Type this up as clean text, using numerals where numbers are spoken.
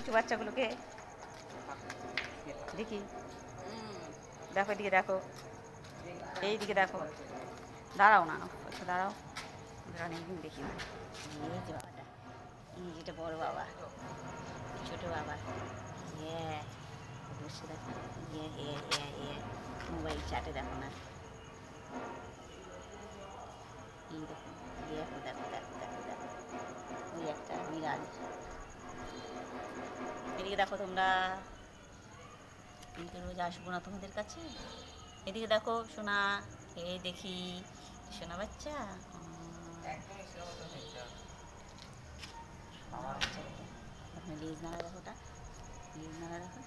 একটু বাচ্চাগুলোকে দেখি। দেখো এদিকে দেখো, এইদিকে দেখো, দাঁড়াও না, একটু দাঁড়াও, অনেকদিন দেখি না। এই যে বাবাটা, এই যেটা বড় বাবা, ছোট বাবা, ইয়ে বসে দেখো, ইয়ে ইয়ে ইয়ে ইয়ে মোবাইল চাটে দেখো না, এই দেখো, দেখো দেখো দেখো দেখো দেখো, ওই একটা বিড়াল। এদিকে দেখো তোমরা, কিন্তু রোজ আসবো না তোমাদের কাছে। এদিকে দেখো সোনা, এই দেখি সোনা বাচ্চা, লেজ নাড়া দেখো, ওটা লেজ নাড়া দেখো।